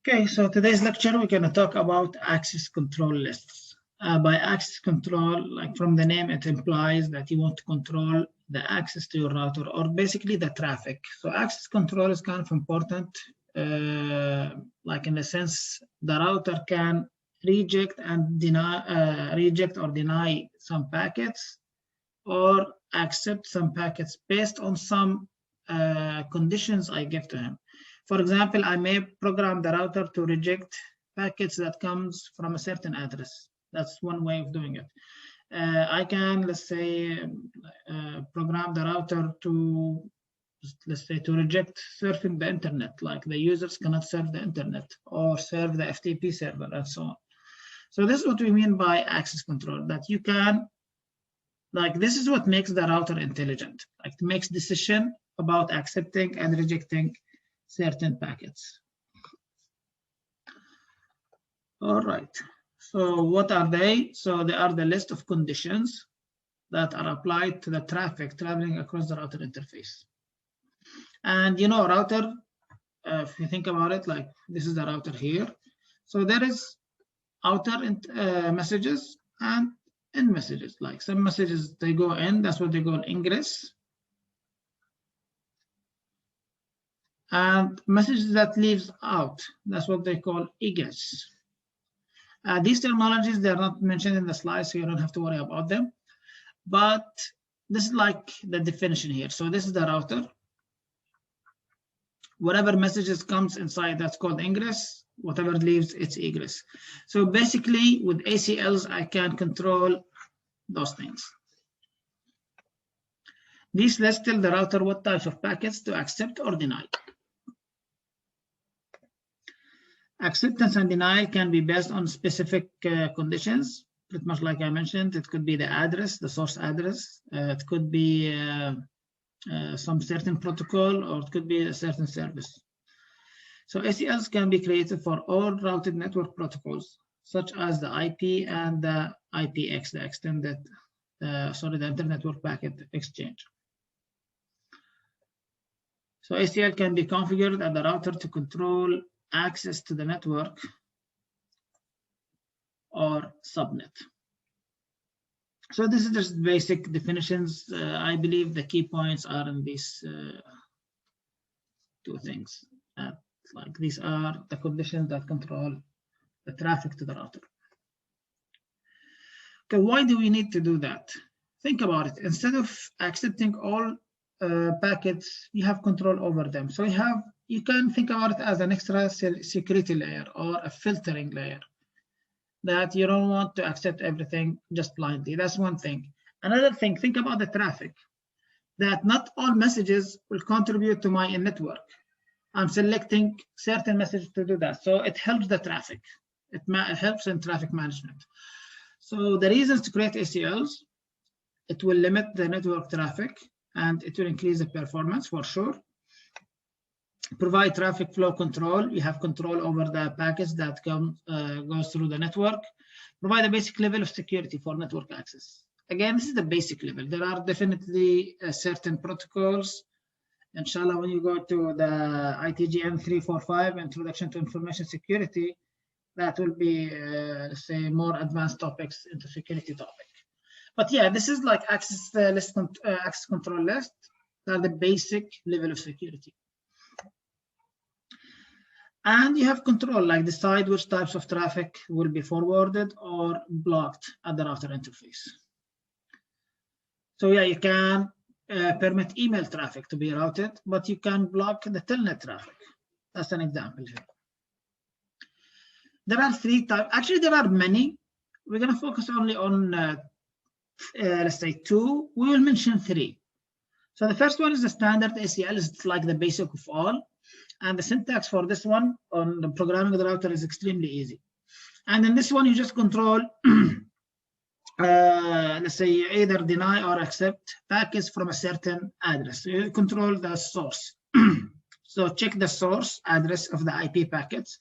Okay, so today's lecture, we're going to talk about access control lists. By access control, like from the name, it implies that you want to control the access to your router, or basically the traffic. So access control is kind of important, like in the sense the router can reject and deny, reject or deny some packets, or accept some packets based on some conditions I give to him. For example, I may program the router to reject packets that comes from a certain address. That's one way of doing it. I can, let's say, program the router to, let's say, to reject surfing the internet, like the users cannot surf the internet or serve the FTP server and so on. So this is what we mean by access control, that you can, like, this is what makes the router intelligent, like it makes decision about accepting and rejecting certain packets. All right, so what are they? So they are the list of conditions that are applied to the traffic traveling across the router interface. And you know, router, if you think about it, like this is the router here. So there is outer messages and in messages. Like some messages, they go in, that's what they call ingress. And messages that leaves out, that's what they call egress. These terminologies, they're not mentioned in the slide, so you don't have to worry about them. But this is like the definition here. So this is the router. Whatever messages comes inside, that's called ingress. Whatever leaves, it's egress. So basically, with ACLs, I can control those things. These lists tell the router what types of packets to accept or deny. Acceptance and denial can be based on specific conditions, pretty much like I mentioned. It could be the address, the source address. It could be some certain protocol, or it could be a certain service. So ACLs can be created for all routed network protocols, such as the IP and the IPX, the extended, the Inter-Network Packet Exchange. So ACL can be configured at the router to control access to the network or subnet. So this is just basic definitions. I believe the key points are in these two things. Like these are the conditions that control the traffic to the router. Okay, why do we need to do that? Think about it. Instead of accepting all packets, you have control over them. So you can think about it as an extra security layer or a filtering layer, that you don't want to accept everything just blindly. That's one thing. Another thing, think about the traffic, that not all messages will contribute to my network. I'm selecting certain messages to do that. So it helps the traffic. It helps in traffic management. So the reasons to create ACLs, it will limit the network traffic and it will increase the performance for sure. Provide traffic flow control. You have control over the packets that goes through the network. Provide a basic level of security for network access. Again, this is the basic level. There are definitely certain protocols. Inshallah, when you go to the ITGM 345, Introduction to Information Security, that will be, let's say, more advanced topics into security topic. But yeah, this is like access control list. They're the basic level of security. And you have control, like decide which types of traffic will be forwarded or blocked at the router interface. So yeah, you can permit email traffic to be routed, but you can block the telnet traffic. That's an example here. There are three types. Actually, there are many. We're going to focus only on, let's say, two. We will mention three. So the first one is the standard ACL. It's like the basic of all. And the syntax for this one on the programming of the router is extremely easy. And in this one, you just control, let's say, you either deny or accept packets from a certain address. So you control the source. So check the source address of the IP packets.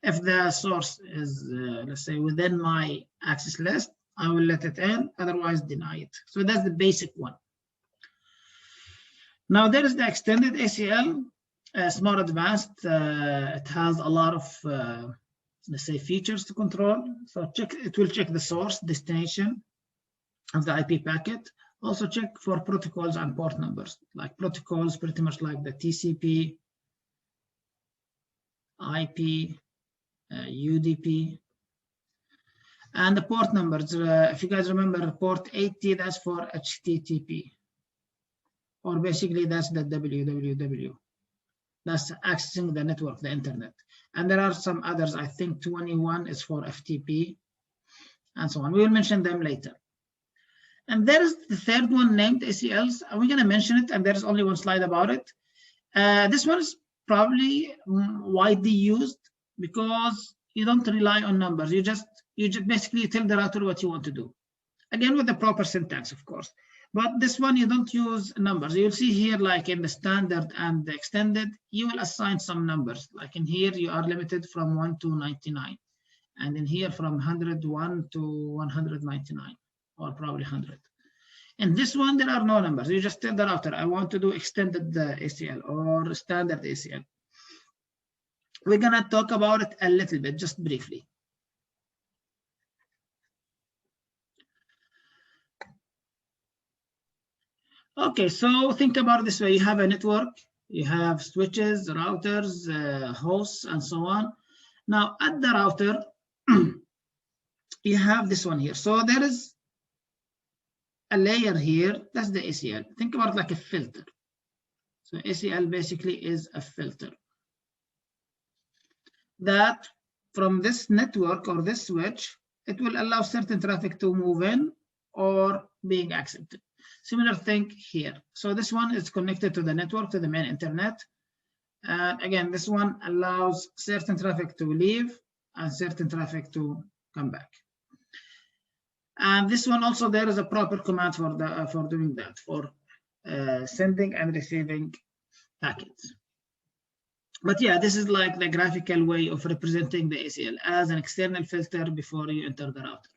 If the source is, let's say, within my access list, I will let it in, otherwise deny it. So that's the basic one. Now there is the extended ACL. It's more advanced. It has a lot of let's say features to control. So it will check the source, destination of the IP packet. Also check for protocols and port numbers, like protocols pretty much like the TCP, IP, UDP, and the port numbers. If you guys remember, port 80, that's for HTTP, or basically that's the www. That's accessing the network, the internet. And there are some others. I think 21 is for FTP, and so on. We will mention them later. And there is the third one named ACLs. We're going to mention it, and there's only one slide about it. This one is probably widely used because you don't rely on numbers. You just basically tell the router what you want to do. Again, with the proper syntax, of course. But this one, you don't use numbers. You'll see here, like in the standard and the extended, you will assign some numbers. Like in here, you are limited from 1 to 99. And in here, from 101 to 199, or probably 100. In this one, there are no numbers. You just tell the router, I want to do extended ACL or standard ACL. We're going to talk about it a little bit, just briefly. Okay, so think about it this way. You have a network, you have switches, routers, hosts, and so on. Now, at the router, you have this one here. So there is a layer here, that's the ACL. Think about it like a filter. So ACL basically is a filter that from this network or this switch, it will allow certain traffic to move in or being accepted. Similar thing here. So this one is connected to the network, to the main internet. And again, this one allows certain traffic to leave and certain traffic to come back. And this one also, there is a proper command for doing that, for sending and receiving packets. But yeah, this is like the graphical way of representing the ACL as an external filter before you enter the router.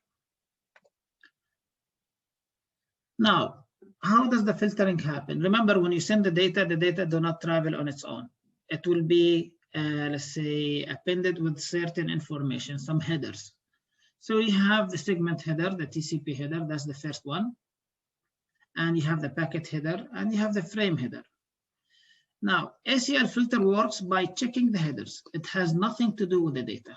Now, how does the filtering happen? Remember, when you send the data do not travel on its own. It will be, let's say, appended with certain information, some headers. So you have the segment header, the TCP header, that's the first one. And you have the packet header, and you have the frame header. Now, ACL filter works by checking the headers. It has nothing to do with the data.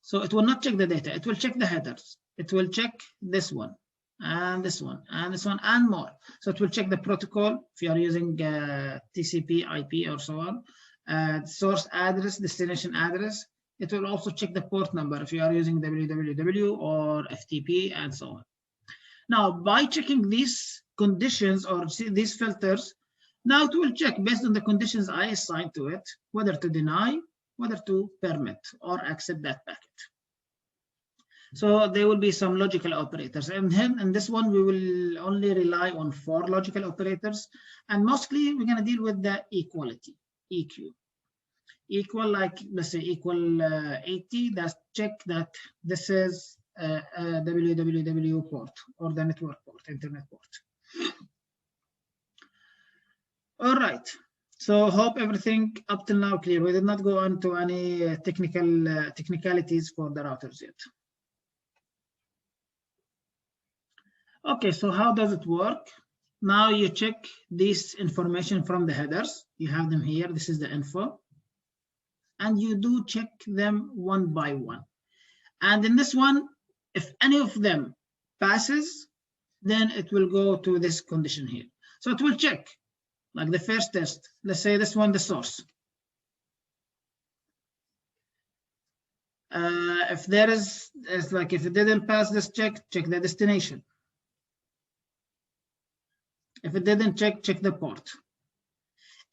So it will not check the data. It will check the headers. It will check this one, and this one, and this one, and more. So it will check the protocol, if you are using TCP, IP, or so on, source address, destination address. It will also check the port number if you are using www or FTP, and so on. Now, by checking these conditions or these filters, now it will check based on the conditions I assigned to it, whether to deny, whether to permit or accept that packet. So there will be some logical operators. And then in this one, we will only rely on 4 logical operators. And mostly we're going to deal with the equality, EQ. Equal, like let's say equal 80, that's check that this is a www port or the network port, internet port. All right, so hope everything up till now clear. We did not go into any technicalities for the routers yet. Okay, so how does it work? Now you check this information from the headers. You have them here. This is the info. And you do check them one by one. And in this one, if any of them passes, then it will go to this condition here. So it will check, like the first test. Let's say this one, the source. If there is, it's like if it didn't pass this check the destination. If it didn't check the port.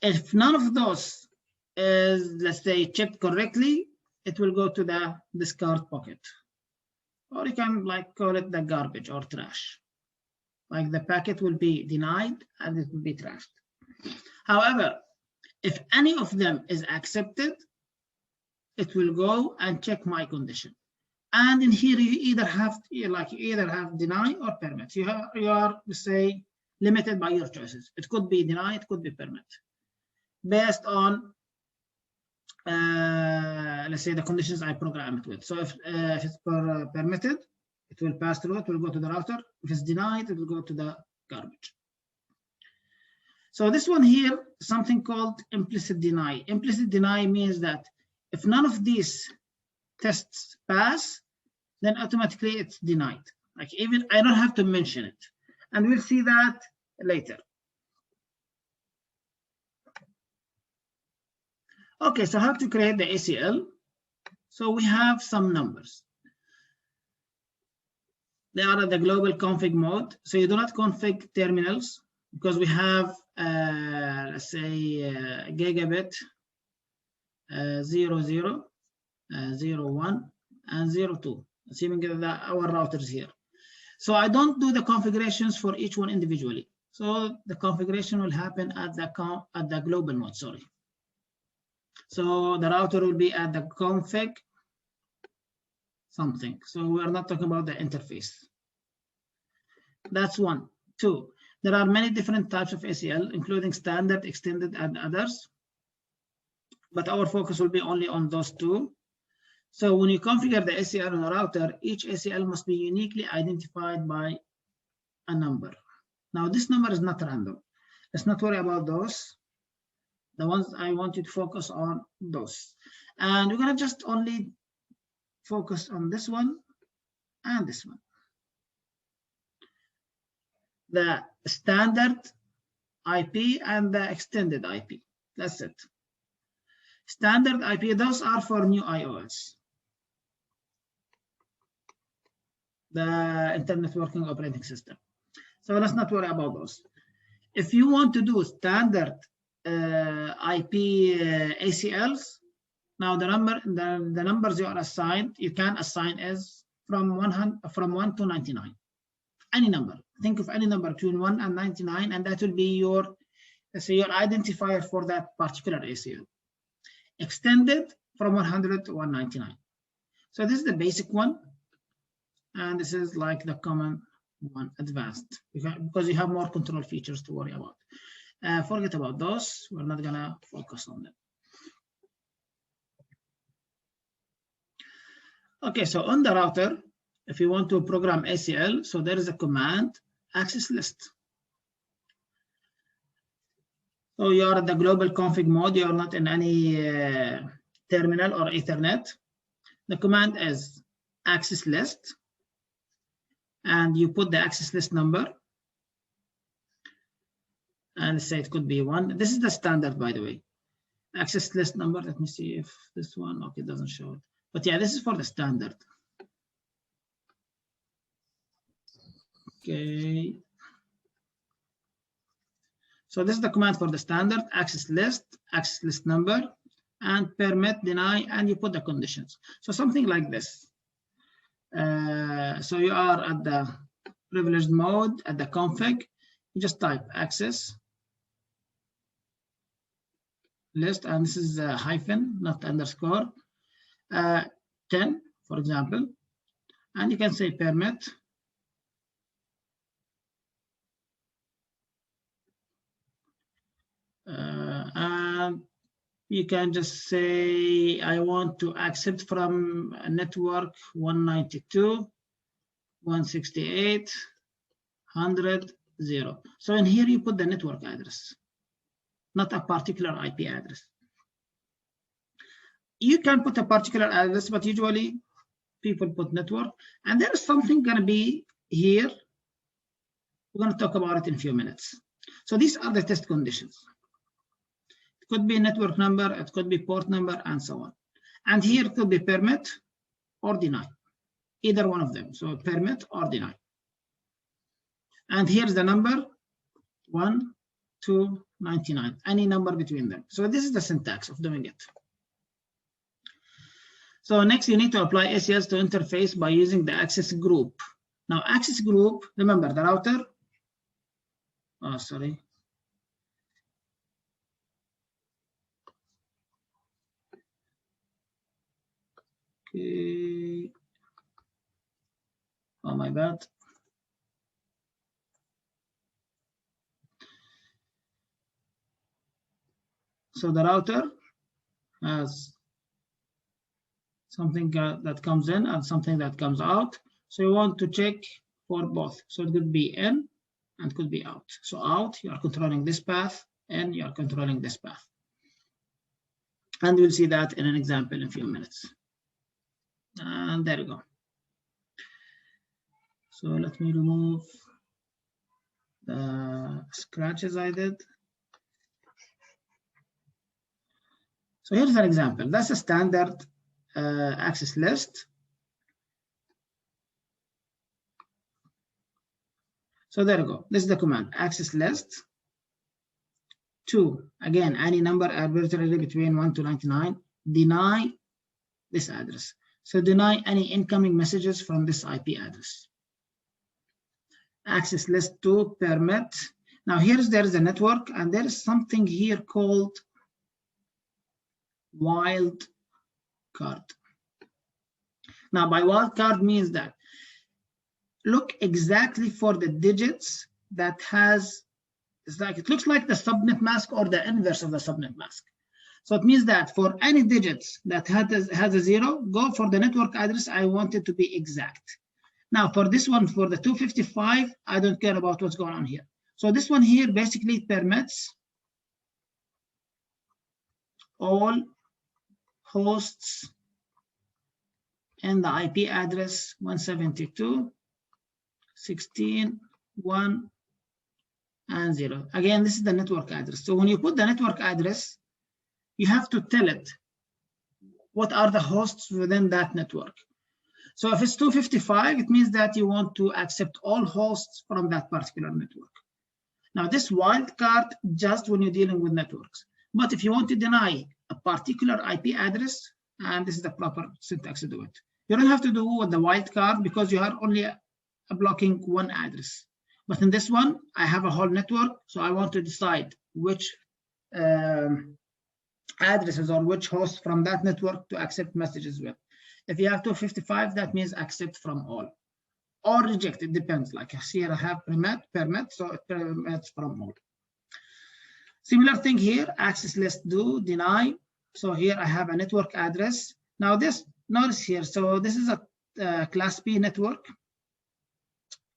If none of those is, let's say, checked correctly, it will go to the discard pocket. Or you can like call it the garbage or trash. Like the packet will be denied and it will be trashed. However, if any of them is accepted, it will go and check my condition. And in here, you either have deny or permit. You are, let's say, limited by your choices. It could be deny, it could be permit. based on let's say the conditions I program it with. So if it's permitted, it will pass through, it will go to the router. If it's denied, it will go to the garbage. So this one here, something called implicit deny. Implicit deny means that if none of these tests pass, then automatically it's denied. Like even I don't have to mention it. And we'll see that later. Okay, so how to create the ACL? So we have some numbers. They are at the global config mode. So you do not config terminals because we have, let's say, gigabit 00, 01, and 02. Assuming that our routers here. So I don't do the configurations for each one individually. So the configuration will happen at the global mode. Sorry. So the router will be at the config something. So we are not talking about the interface. That's one. Two, there are many different types of ACL, including standard, extended, and others. But our focus will be only on those two. So when you configure the ACL on a router, each ACL must be uniquely identified by a number. Now, this number is not random. Let's not worry about those. The ones I want you to focus on, those. And we're going to just only focus on this one and this one. The standard IP and the extended IP. That's it. Standard IP, those are for new iOS. The Internet Working Operating System. So let's not worry about those. If you want to do standard IP ACLs, now the numbers you are assigned, you can assign as from 1 to 99. Any number. Think of any number between 1 and 99, and that will be your, let's say, your identifier for that particular ACL. Extended from 100 to 199. So this is the basic one, and this is like the common one, advanced, because you have more control features to worry about. Forget about those. We're not gonna focus on them. Okay, so on the router, if you want to program ACL, so there is a command, access list. So you are at the global config mode. You are not in any terminal or Ethernet. The command is access list, and you put the access list number. And say it could be 1. This is the standard, by the way. Access list number. Let me see if this one, okay, doesn't show it. But yeah, this is for the standard. Okay. So this is the command for the standard, access list number, and permit, deny, and you put the conditions. So something like this. So you are at the privileged mode, at the config, you just type access list, and this is a hyphen, not underscore, 10, for example, and you can say permit. And you can just say, I want to accept from a network 192.168.100.0. So in here you put the network address, not a particular IP address. You can put a particular address, but usually people put network. And there is something going to be here. We're going to talk about it in a few minutes. So these are the test conditions. It could be network number, it could be port number, and so on. And here it could be permit or deny, either one of them. So permit or deny. And here's the number 1 to 99, any number between them. So this is the syntax of doing it. So next, you need to apply ACLs to interface by using the access group. Now, access group, remember the router. Oh, sorry. Okay. Oh, my bad. So the router has something that comes in and something that comes out. So you want to check for both. So it could be in and could be out. So out, you are controlling this path, and you are controlling this path. And we'll see that in an example in a few minutes. And there you go. So let me remove the scratches I did. So here's an example. That's a standard access list. So there you go. This is the command, access list. 2, again, any number arbitrarily between 1 to 99, deny this address. So deny any incoming messages from this IP address. Access list 2, permit. Now there is a network, and there is something here called wild card. Now by wild card means that look exactly for the digits that has, it's like, it looks like the subnet mask or the inverse of the subnet mask. So it means that for any digits that has a 0, go for the network address. I want it to be exact. Now for this one, for the 255, I don't care about what's going on here. So this one here basically permits all hosts and the IP address 172.16.1 and 0. Again, this is the network address. So when you put the network address, you have to tell it what are the hosts within that network. So if it's 255, it means that you want to accept all hosts from that particular network. Now this wildcard just when you're dealing with networks. But if you want to deny a particular IP address, and this is the proper syntax to do it, you don't have to do with the wildcard because you are only blocking one address. But in this one, I have a whole network, so I want to decide which addresses or which hosts from that network to accept messages with. If you have 255, that means accept from all. Or reject, it depends. Like here I have permit, so it permits from all. Similar thing here, access list do, deny. So here I have a network address. Now this, notice here, so this is a class B network.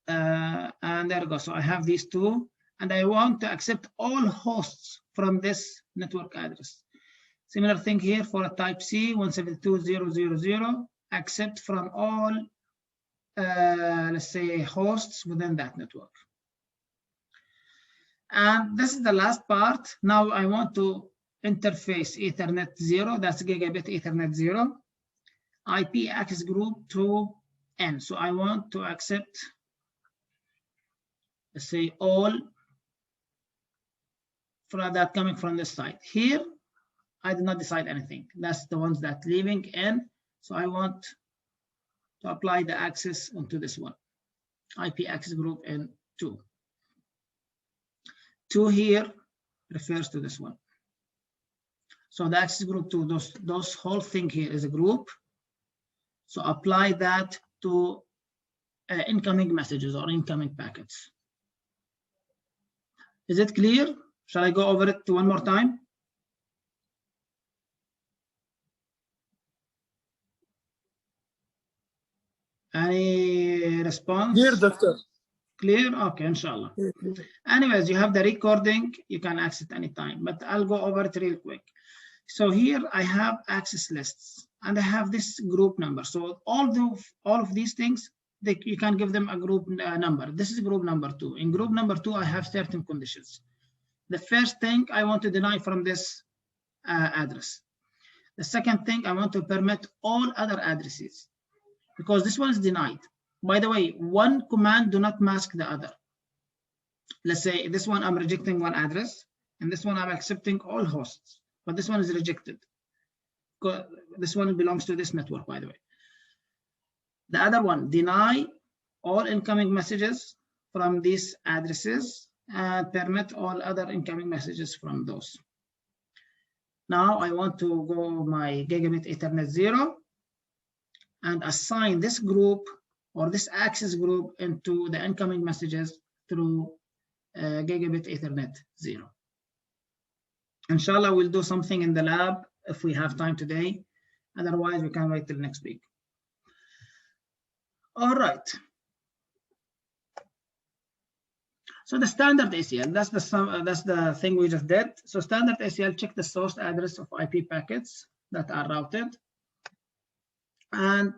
And there we go. So I have these two, and I want to accept all hosts from this network address. Similar thing here for a type C, 172.0.0.0, accept from all, let's say, hosts within that network. And this is the last part. Now I want to interface Ethernet 0, that's gigabit Ethernet 0, IP access group to N. So I want to accept, let's say, all from that coming from this side. Here, I did not decide anything. That's the ones that leaving in. So I want to apply the access onto this one, IP access group N2. 2 here refers to this one. So the access group 2, those whole thing here is a group. So apply that to incoming messages or incoming packets. Is it clear? Shall I go over it one more time? Any response? Clear, Doctor. Clear? Okay, inshallah. Anyways, you have the recording. You can access it anytime, but I'll go over it real quick. So here I have access lists, and I have this group number. So all of these things, you can give them a group number. This is group number 2. In group number 2, I have certain conditions. The first thing I want to deny from this address. The second thing, I want to permit all other addresses, because this one is denied. By the way, one command do not mask the other. Let's say this one I'm rejecting one address, and this one I'm accepting all hosts, but this one is rejected. This one belongs to this network, by the way. The other one, deny all incoming messages from these addresses and permit all other incoming messages from those. Now I want to go my gigabit Ethernet 0 and assign this group or this access group into the incoming messages through gigabit Ethernet 0. Inshallah, we'll do something in the lab if we have time today. Otherwise, we can wait till next week. All right. So the standard ACL, that's the thing we just did. So standard ACL, check the source address of IP packets that are routed, and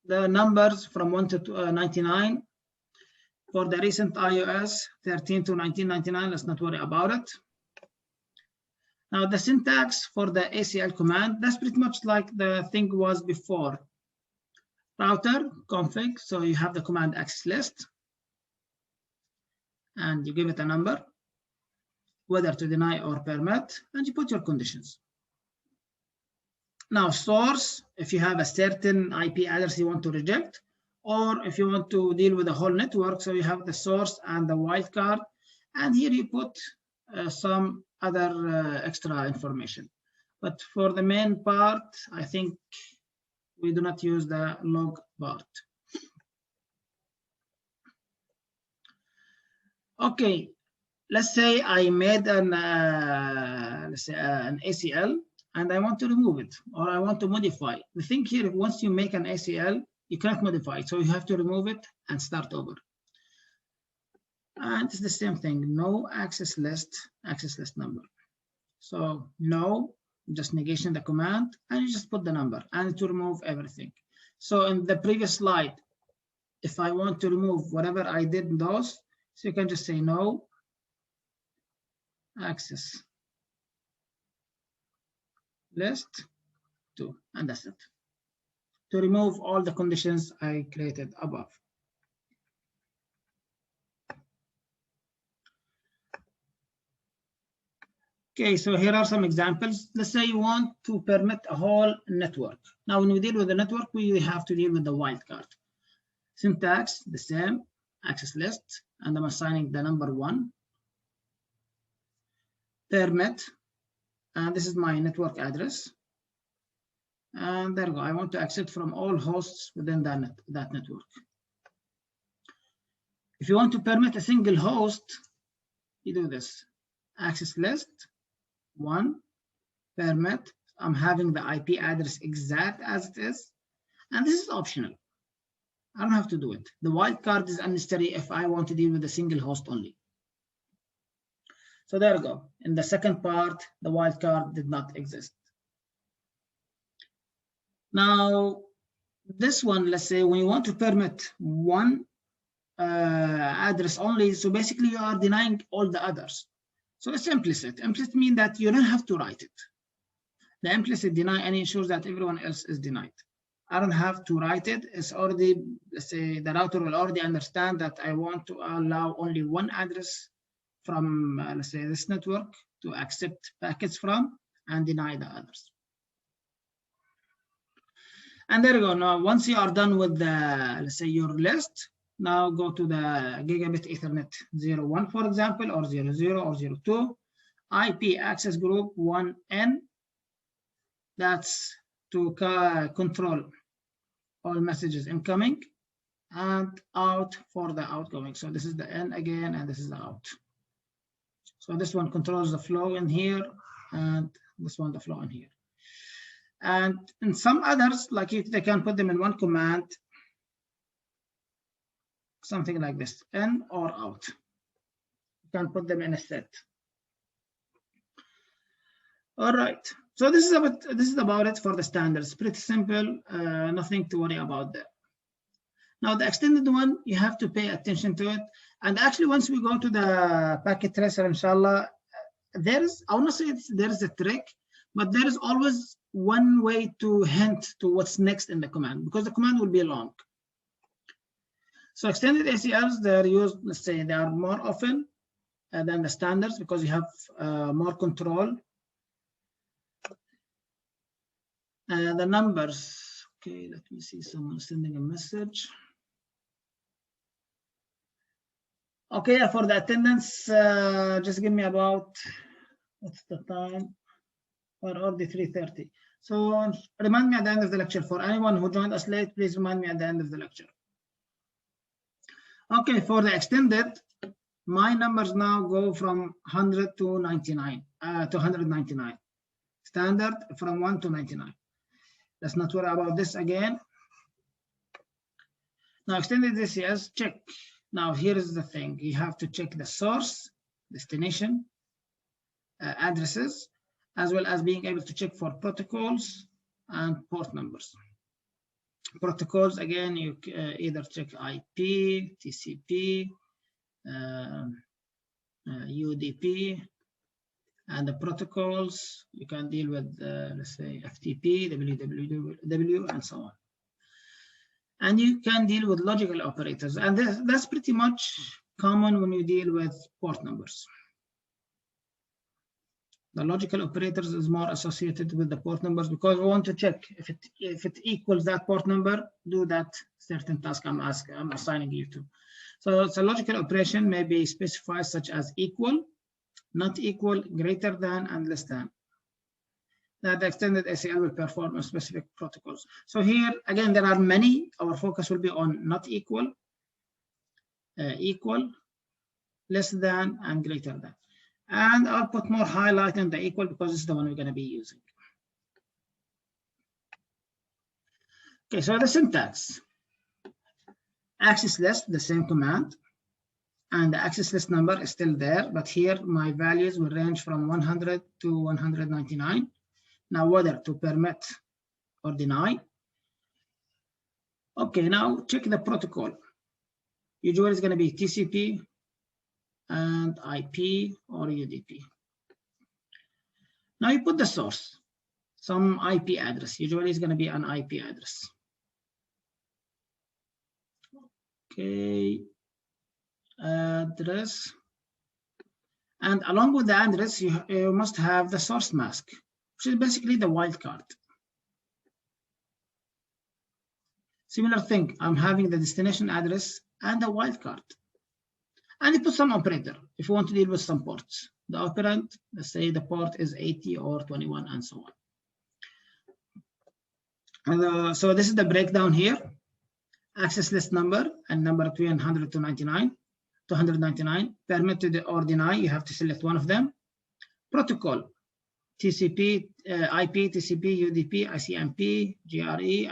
the numbers from 1 to 99. For the recent iOS 13 to 1999, let's not worry about it. Now the syntax for the ACL command, that's pretty much like the thing was before. Router config, so you have the command access list, and you give it a number, whether to deny or permit, and you put your conditions. Now source, if you have a certain IP address you want to reject, or if you want to deal with the whole network, so you have the source and the wildcard, and here you put some other extra information. But for the main part, I think we do not use the log part. Okay, let's say I made an ACL and I want to remove it, or I want to modify. The thing here, once you make an ACL, you cannot modify it, so you have to remove it and start over. And it's the same thing, no access list number. So no, just negation the command, and you just put the number, and to remove everything. So in the previous slide, if I want to remove whatever I did in those, so you can just say no access list 2, and that's it. To remove all the conditions I created above. Okay, so here are some examples. Let's say you want to permit a whole network. Now, when we deal with the network, we have to deal with the wildcard. Syntax, the same, access list, and I'm assigning the number 1. Permit, and this is my network address. And there you go. I want to accept from all hosts within that network. If you want to permit a single host, you do this. Access list 1, permit. I'm having the IP address exact as it is, and this is optional. I don't have to do it. The wildcard is unnecessary if I want to deal with a single host only. So there you go. In the second part, the wildcard did not exist. Now, this one, let's say when you want to permit one address only, so basically you are denying all the others. So it's implicit. Implicit means that you don't have to write it. The implicit deny and ensures that everyone else is denied. I don't have to write it. It's already, let's say the router will already understand that I want to allow only one address from, let's say this network to accept packets from and deny the others. And there you go. Now, once you are done with the, let's say your list, now go to the Gigabit Ethernet 01, for example, or 00 or 02, IP access group 1N. That's to control all messages incoming, and out for the outgoing. So this is the N again, and this is the out. So this one controls the flow in here, and this one the flow in here. And in some others, like if they can put them in one command, something like this, in or out. You can put them in a set. All right. So this is about it for the standards. Pretty simple, nothing to worry about there. Now the extended one, you have to pay attention to it. And actually, once we go to the packet tracer, inshallah, I want to say there is a trick, but there is always one way to hint to what's next in the command, because the command will be long. So extended ACLs, they're used, let's say they are more often than the standards because you have more control. The numbers, okay, let me see, someone sending a message. Okay, for the attendance, just give me about, what's the time? We're already 3:30. So remind me at the end of the lecture. For anyone who joined us late, please remind me at the end of the lecture. Okay, for the extended, my numbers now go from 100 to 99, to 199. Standard from 1 to 99. Let's not worry about this again. Now extended DCS, check. Now here is the thing. You have to check the source, destination, addresses, as well as being able to check for protocols and port numbers. Protocols, again, you either check IP, TCP, UDP, and the protocols, you can deal with, let's say, FTP, WWW, and so on. And you can deal with logical operators, and that's pretty much common when you deal with port numbers. The logical operators is more associated with the port numbers because we want to check if it equals that port number, do that certain task I'm assigning you to. So it's a logical operation may be specified such as equal, not equal, greater than, and less than. That the extended ACL will perform on specific protocols. So here again there are many. Our focus will be on not equal, equal, less than, and greater than. And I'll put more highlight in the equal because this is the one we're going to be using. Okay, so the syntax. Access list, the same command. And the access list number is still there, but here my values will range from 100 to 199. Now whether to permit or deny. Okay, now check the protocol. Usually it's going to be TCP and IP or UDP. Now you put the source, some IP address. Usually it's going to be an IP address. Okay, address. And along with the address, you must have the source mask, which is basically the wildcard. Similar thing, I'm having the destination address and the wildcard. And you put some operator if you want to deal with some ports. The operand, let's say the port is 80 or 21 and so on. And, so this is the breakdown here. Access list number and number between 100 to 99, 299. Permitted or deny, you have to select one of them. Protocol, TCP, IP, TCP, UDP, ICMP, GRE,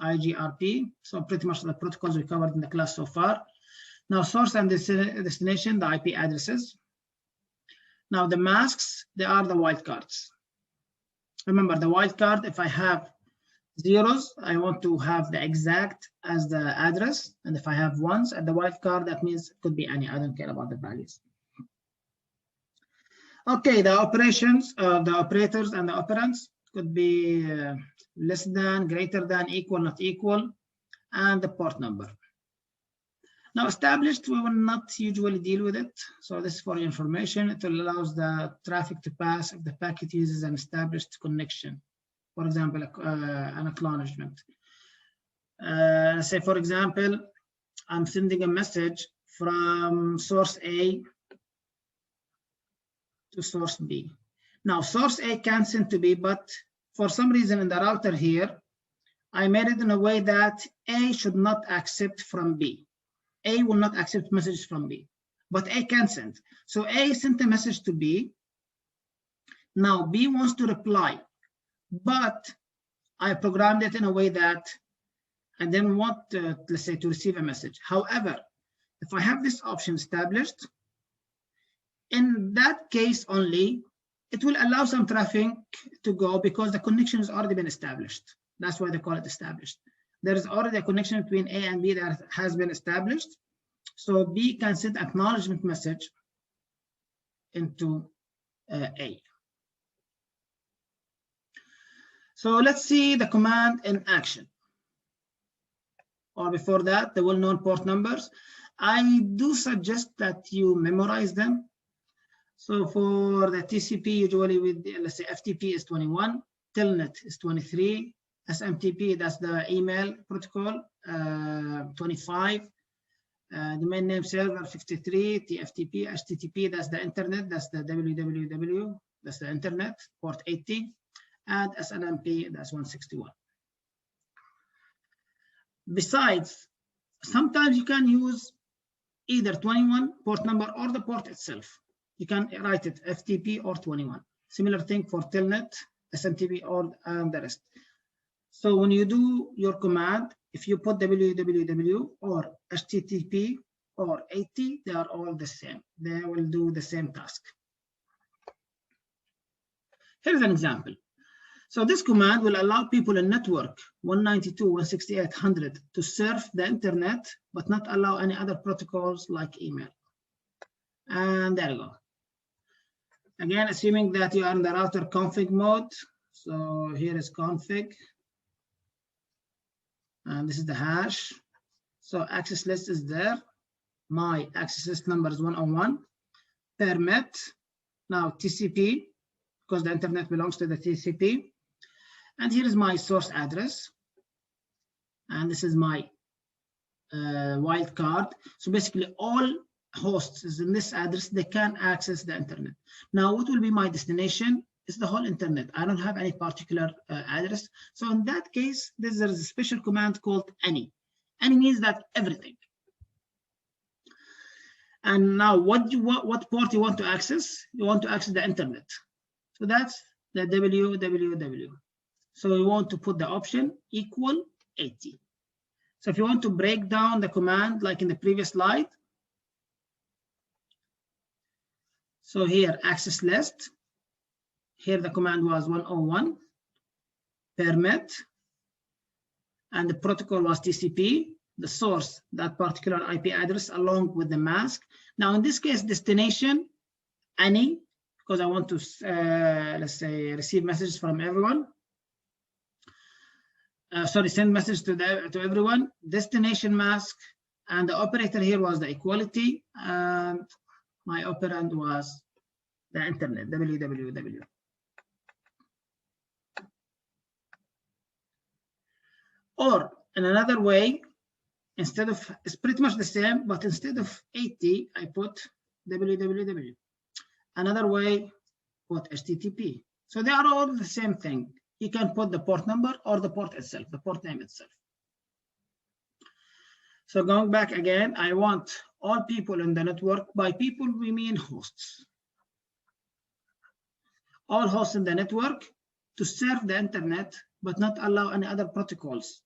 IGRP. So pretty much the protocols we covered in the class so far. Now source and destination, the IP addresses. Now the masks, they are the wildcards. Remember the wildcard, if I have zeros, I want to have the exact as the address. And if I have ones at the wildcard, that means it could be any, I don't care about the values. Okay, the operations, the operators and the operands could be less than, greater than, equal, not equal, and the port number. Now established, we will not usually deal with it. So this is for information. It allows the traffic to pass if the packet uses an established connection. For example, an acknowledgement. Say, for example, I'm sending a message from source A to source B. Now, source A can send to B, but for some reason in the router here, I made it in a way that A should not accept from B. A will not accept messages from B, but A can send. So A sent a message to B. Now B wants to reply, but I programmed it in a way that I didn't want, let's say, to receive a message. However, if I have this option established, in that case only, it will allow some traffic to go because the connection has already been established. That's why they call it established. There is already a connection between A and B that has been established. So B can send acknowledgement message into A. So let's see the command in action. Or before that, the well-known port numbers. I do suggest that you memorize them. So for the TCP, usually with, let's say, FTP is 21, Telnet is 23, SMTP, that's the email protocol, 25, domain name server 53, TFTP, HTTP, that's the internet, that's the www, that's the internet, port 80, and SNMP, that's 161. Besides, sometimes you can use either 21 port number or the port itself. You can write it FTP or 21. Similar thing for Telnet, SMTP, and the rest. So when you do your command, if you put www or HTTP or 80, they are all the same. They will do the same task. Here's an example. So this command will allow people in network 192.168.100 to surf the internet, but not allow any other protocols like email. And there you go. Again, assuming that you are in the router config mode. So here is config. And this is the hash. So access list is there. My access list number is 101. Permit. Now TCP, because the internet belongs to the TCP. And here is my source address. And this is my wildcard. So basically all hosts is in this address, they can access the internet. Now, what will be my destination? It's the whole internet. I don't have any particular address. So in that case, there is a special command called any. Any means that everything. And now what port you want to access? You want to access the internet. So that's the www. So you want to put the option equal 80. So if you want to break down the command like in the previous slide, so here access list, here the command was 101, permit, and the protocol was TCP, the source, that particular IP address along with the mask. Now in this case, destination, any, because I want to, let's say, receive messages from everyone. Send message to everyone. Destination mask, and the operator here was the equality, and my operand was the internet, www. Or in another way, instead of, it's pretty much the same, but instead of 80, I put www. Another way, put HTTP. So they are all the same thing. You can put the port number or the port itself, the port name itself. So going back again, I want all people in the network. By people, we mean hosts. All hosts in the network to serve the internet, but not allow any other protocols.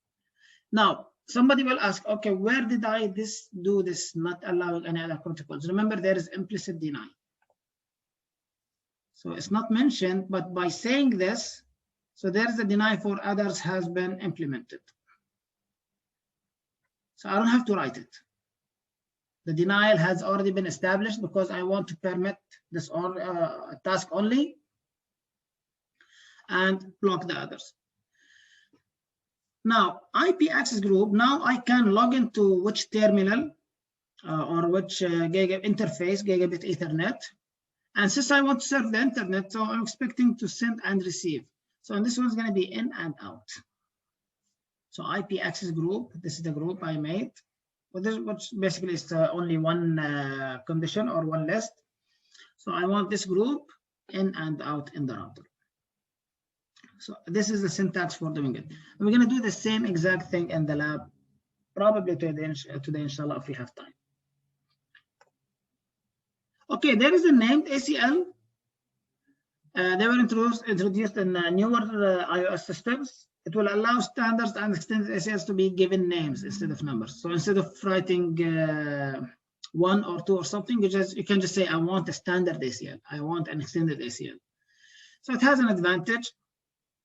Now, somebody will ask, okay, where did I do this, not allowing any other protocols? Remember, there is implicit deny. So it's not mentioned, but by saying this, so there is a deny for others has been implemented. So I don't have to write it. The denial has already been established because I want to permit this task only and block the others. Now, IP access group, now I can log into which terminal or which interface, gigabit Ethernet. And since I want to serve the internet, so I'm expecting to send and receive. So this one's going to be in and out. So IP access group, this is the group I made. Which basically is only one condition or one list. So I want this group in and out in the router. So this is the syntax for doing it. And we're going to do the same exact thing in the lab, probably today, inshallah, if we have time. Okay, there is a named ACL. They were introduced in newer iOS systems. It will allow standards and extended ACLs to be given names instead of numbers. So instead of writing 1 or 2 or something, you can just say, I want a standard ACL. I want an extended ACL. So it has an advantage.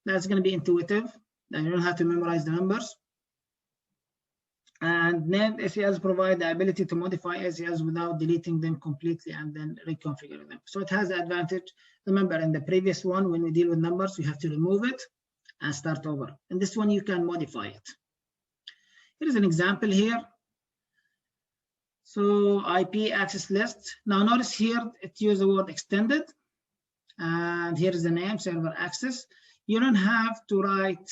That's going to be intuitive. Then you don't have to memorize the numbers. And named ACLs provide the ability to modify ACLs without deleting them completely and then reconfiguring them. So it has the advantage. Remember, in the previous one, when we deal with numbers, we have to remove it and start over. And this one, you can modify it. Here is an example here. So IP access list. Now notice here, it uses the word extended. And here is the name, server access. You don't have to write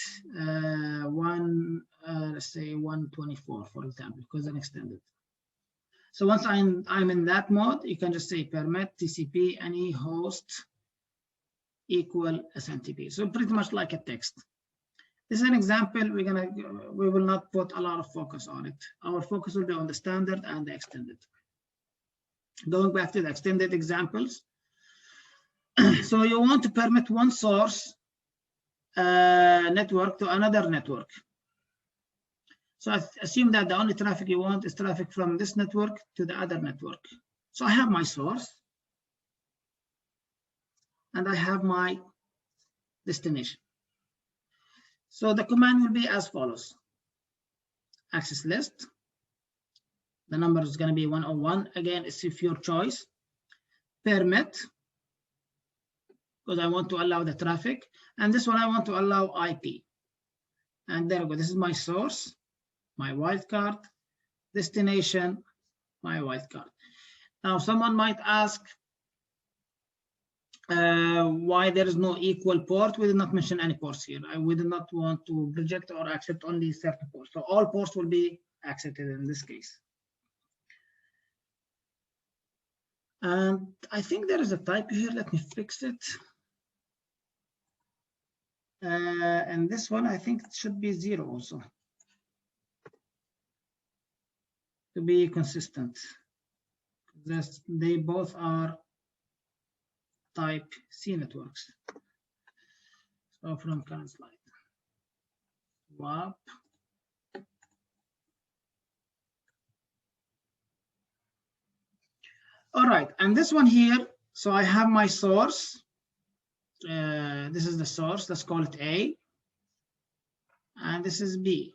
let's say 124, for example, because I'm extended. So once I'm in that mode, you can just say permit TCP any host equal SMTP. So pretty much like a text. This is an example. We will not put a lot of focus on it. Our focus will be on the standard and the extended. Going back to the extended examples. So you want to permit one source network to another network. So assume that the only traffic you want is traffic from this network to the other network. So I have my source and I have my destination. So the command will be as follows. Access list. The number is going to be 101. Again, it's your choice. Permit, because I want to allow the traffic. And this one, I want to allow IP. And there we go. This is my source, my wildcard, destination, my wildcard. Now, someone might ask why there is no equal port. We did not mention any ports here. We did not want to reject or accept only certain ports. So all ports will be accepted in this case. And I think there is a typo here. Let me fix it. And this one, I think it should be 0 also, to be consistent. They both are type C networks. So from current slide. WAP. All right, and this one here, so I have my source. This is the source, let's call it A. And this is B.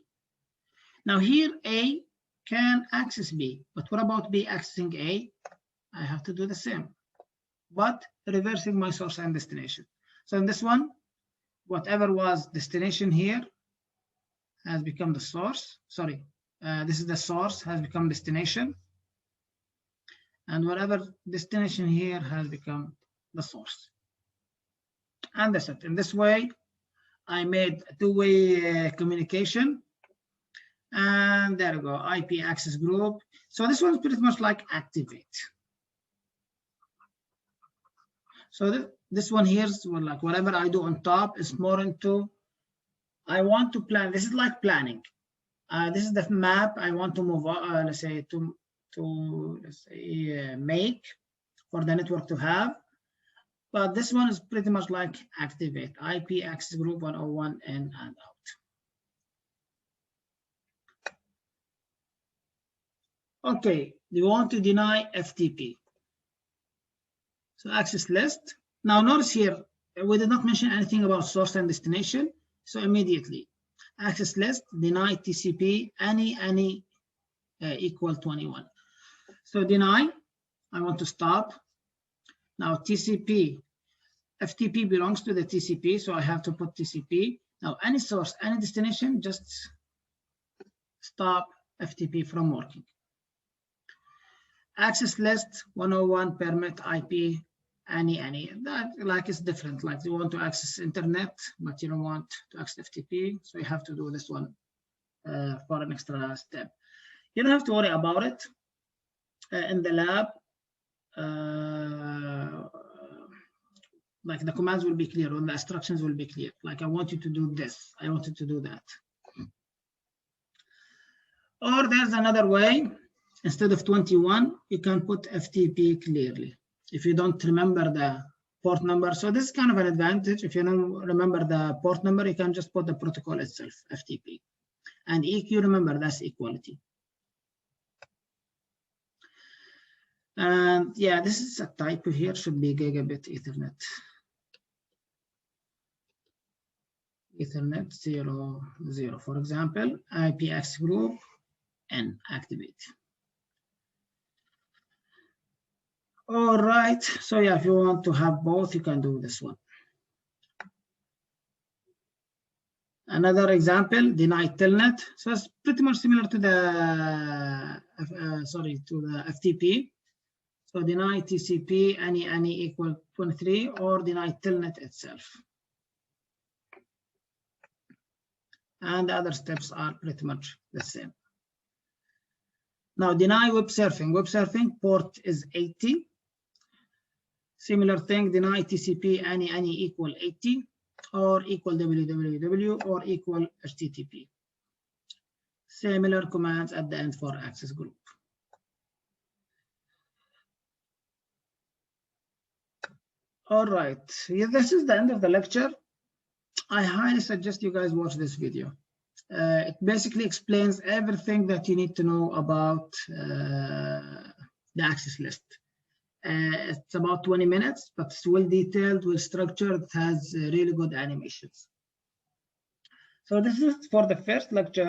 Now here A can access B, but what about B accessing A? I have to do the same, but reversing my source and destination. So in this one, whatever was destination here has become the source. Sorry, this is the source has become destination. And whatever destination here has become the source. And that's it. In this way, I made a two-way communication. And there we go, IP access group. So this one's pretty much like activate. So this one here is like whatever I do on top is more into, I want to plan. This is like planning. This is the map I want to move on, let's say make for the network to have. But this one is pretty much like activate, IP access group 101 in and out. Okay, you want to deny FTP. So access list. Now notice here, we did not mention anything about source and destination. So immediately, access list, deny TCP, any equal 21. So deny, I want to stop. Now TCP, FTP belongs to the TCP, so I have to put TCP. Now any source, any destination, just stop FTP from working. Access list 101 permit IP any. That like is different. Like you want to access internet, but you don't want to access FTP, so you have to do this one for an extra step. You don't have to worry about it. In the lab, like the commands will be clear, or the instructions will be clear. Like I want you to do this, I want you to do that. Or there's another way. Instead of 21, you can put FTP clearly. If you don't remember the port number, so this is kind of an advantage. If you don't remember the port number, you can just put the protocol itself, FTP. And EQ, remember, that's equality. And yeah, this is a typo here, should be gigabit Ethernet. Ethernet 0, for example, IP access group and activate. All right, so yeah, if you want to have both, you can do this one. Another example, deny telnet. So it's pretty much similar to the FTP. So deny TCP any equal 23 or deny telnet itself. And the other steps are pretty much the same. Now deny web surfing. Web surfing port is 80. Similar thing, deny TCP any equal 80 or equal www or equal HTTP. Similar commands at the end for access group. All right, yeah, this is the end of the lecture. I highly suggest you guys watch this video. It basically explains everything that you need to know about the access list. It's about 20 minutes, but it's well detailed, well structured, it has really good animations. So this is for the first lecture.